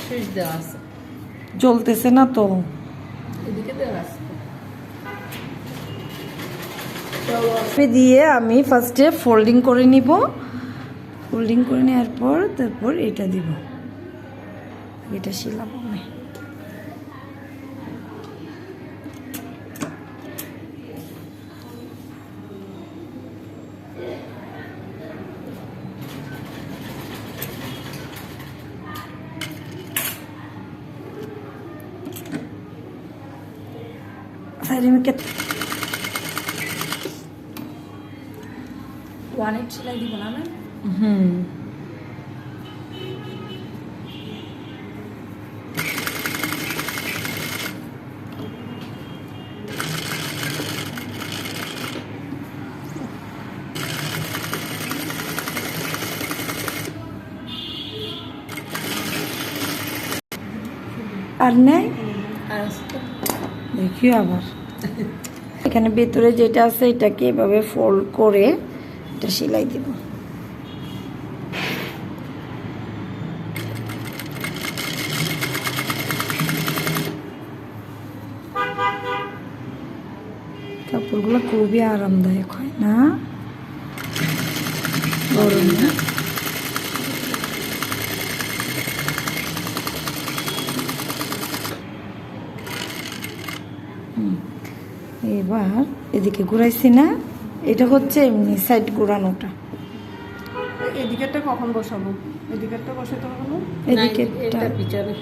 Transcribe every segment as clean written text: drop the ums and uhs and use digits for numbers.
Switch দেওয়া আছে, জ্বলতেছে না তো। এদিকে দেওয়া আছে। দিয়ে আমি ফার্স্টে ফোল্ডিং করে নিব। ফোল্ডিং করে নেওয়ার পর তারপর এটা দিব, এটা শিলাবো আমি। ওয়ানেট সেলাই দিব না? হুম, আর নেই আর আছে তো। দেখিও আবার এখানে ভেতরে যেটা আছে এটাকে এভাবে ফোল্ড করে এটা সেলাই দিব। কাপড়গুলো খুবই আরামদায়ক হয় না, গরম না। এবার এদিকে ঘুরাইছি না, এটা হচ্ছে এমনি সাইড ঘুরানোটা। এদিকেরটা কখন বসাবো? এদিকেরটা বসাতে হবে না? এদিকেরটা পিছনে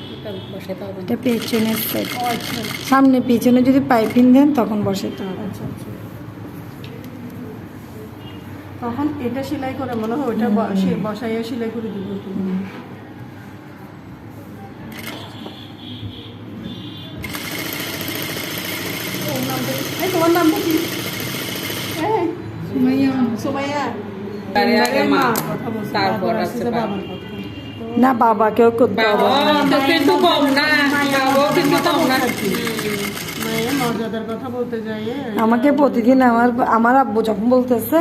বসাতে হবে। এটা পেছনের সাইড, ও আচ্ছা সামনে পিছনে যদি পাইপিং দেন তখন বসাতে হবে। আচ্ছা আচ্ছা। তখন এটা সেলাই করে মনে হয় ওইটা বসাইয়া সেলাই করে দিব। তোমার নামটা কি? সোমাইয়া। তারপর আছে বাবা। না বাবাকেও করতে হবে। কিন্তু কম না, বাবাও কিন্তু কম না। মায়ের মর্যাদার কথা বলতে যাই। আমাকে প্রতিদিন আমার আব্বু যখন বলতেছে